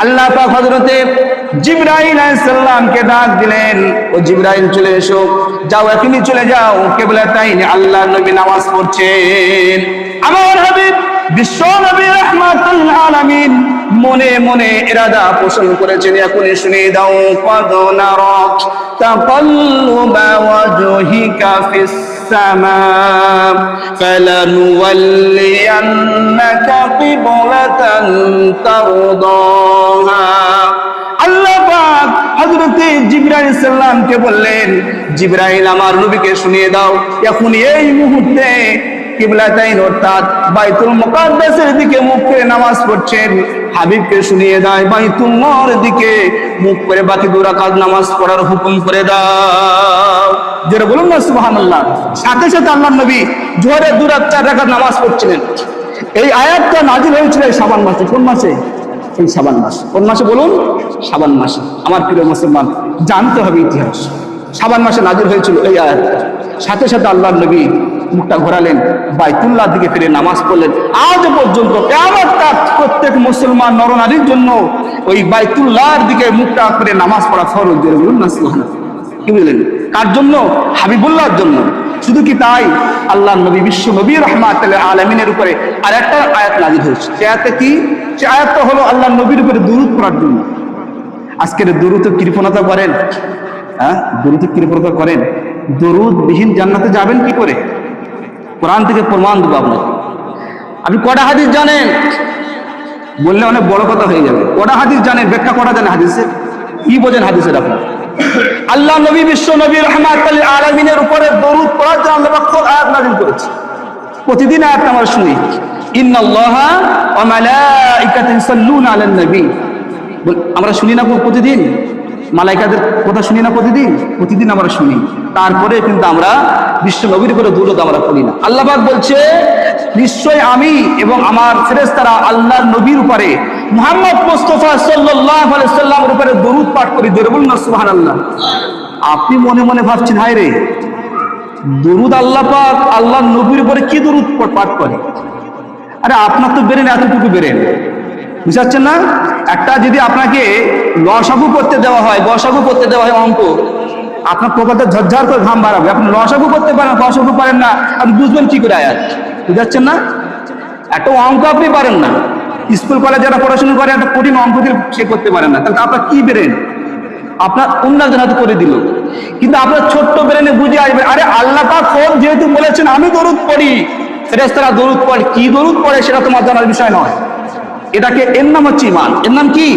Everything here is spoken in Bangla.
আল্লাহ পাক হযরতে জিবরাইল আলাইহিস সালামকে ডাক দিলেন, ও জিবরাইল চলে এসো, যাও এখনই চলে যাও কিবলাতাইন আল্লাহর নবী নামাজ পড়ছেন। আমার হাবিব বিশ্ব নবী রাহমাতুল আলামিন মনে মনে ইরাদা পোষণ করেছেন, এখনই শুনিয়ে দাও, ক্বাদ নারা তাকাল্লুবা ওয়াজহিকা ফিস সামা ফালানুওয়াল্লিয়ান্নাকা কিবলাতান তারদাহা। আল্লাহ পাক হযরতে জিবরাইল আলাইহিস সালামকে বললেন, জিবরাইল আমার নবীকে শুনিয়ে দাও, এখন এই মুহূর্তে কিবলাতাইন অর্থাৎ বাইতুল মুকাদ্দাসের দিকে মুখ করে নামাজ পড়ছেন। হাবিবকে শুনিয়ে দেয় বাইতুল্লাহর দিকে মুখ করে বাকি 2 রাকাত নামাজ পড়ার হুকুম করে দাও। যারা বলুন না সুবহানাল্লাহ। সাথে সাথে আল্লাহর নবী জোহরে 2 রাকাত 4 রাকাত নামাজ পড়ছিলেন। এই আয়াতটা নাযিল হয়েছিল শাবান মাসে। কোন মাসে? এই শাবান মাস। কোন মাসে বলুন? শাবান মাসে। আমার প্রিয় মুসলমান, জানতে হবে ইতিহাস। শাবান মাসে নাযিল হয়েছিল এই আয়াতটা। সাথে সাথে আল্লাহর নবী মুখটা ঘোরালেন, বাইতুল্লাহর দিকে ফিরে নামাজ পড়লেন। আজ পর্যন্ত কিয়ামত তাক প্রত্যেক মুসলমান নরনারীর জন্য ওই বাইতুল্লাহর দিকে মুখটা করে নামাজ পড়া ফরজ। বলুন না সুবহানাল্লাহ। কি বললেন? কার জন্য? হাবিবুল্লাহর জন্য। শুধু কি তাই, আল্লাহর নবী বিশ্ব নবী রাহমাতুল আলামিনের উপরে আরেকটা আয়াত নাযিল হয়েছে। সে আয়াতটা কি? সে আয়াতটা হলো আল্লাহর নবীর উপরে দুরূদ পড়ার জন্য। আজকের দুরূদ কৃপণতা করেন, হ্যাঁ, দুরূদ কৃপণতা করেন। দুরূদ বিহীন জান্নাতে যাবেন কি করে? কোরআন থেকে প্রমাণ দেবো আপনাকে। আপনি কটা হাদিস জানেন? বললে অনেক বড় কথা হয়ে যাবে। কটা হাদিস জানেন? ব্যাখ্যা করা জানেন হাদিসের? কি বোঝেন হাদিসের আপনার? আল্লাহ নবী বিশ্ব নবী রাহমাতুল আলামিনের উপরে দরুদ পড়ার জন্য আল্লাহ পাক আয়াত নাযিল করেছে। প্রতিদিন আয়াত আমরা শুনি, ইন্নাল্লাহা ওয়া মালাইকাতুহু ইউসাল্লুনা আলান নবী। আমরা শুনি না প্রতিদিন? মালাইকাদের কথা শুনি না প্রতিদিন? প্রতিদিন আমরা শুনি। তারপরে কিন্তু আমরা বিশ্ব নবীর উপরে দরুদ আমরা পড়ি না। আল্লাহ পাক বলছে, নিশ্চয় আমি এবং আমার ফেরেশতারা আল্লাহর নবীর উপরে মুহাম্মদ মুস্তাফা সাল্লাল্লাহু আলাইহি সাল্লামের উপরে দরুদ পাঠ করি। জোরে বলুন না সুবহানাল্লাহ। আপনি মনে মনে ভাবছেন, হায় রে, দরুদ আল্লাহ পাক আল্লাহর নবীর উপরে কি দরুদ পাঠ করে? আরে আপনার তো বেরেন এতটুকু বেরেন, বুঝাচ্ছেন না? একটা যদি আপনাকে লসাগু করতে দেওয়া হয়, গসাগু করতে দেওয়া হয় অঙ্ক, আপনার কপালটা ঝরঝর করে ঘাম বাড়াবে। আপনি লসাগু করতে পারেন, গসাগু পারেন না, আপনি বুঝবেন কি করে আয়াত? বুঝাচ্ছেন না? একটা অঙ্ক আপনি পারেন না, স্কুল কলেজে যারা পড়াশোনা করে একটা কঠিন অঙ্ক দিয়ে সে করতে পারেন না, তাহলে আপনার কি বেরেন? আপনার অন্যজন হাতে করে দিল। কিন্তু আপনার ছোট্ট ব্রেনে বুঝে আসবে, আরে আল্লাহ পাক যেহেতু বলেছেন আমি দরুদ পড়ি, ফেরেশতারা দরুদ পড়ে, কি দরুদ পড়ে সেটা তোমার জানার বিষয় নয়। এটাকে এর নাম হচ্ছে ঈমান। এর নাম কি?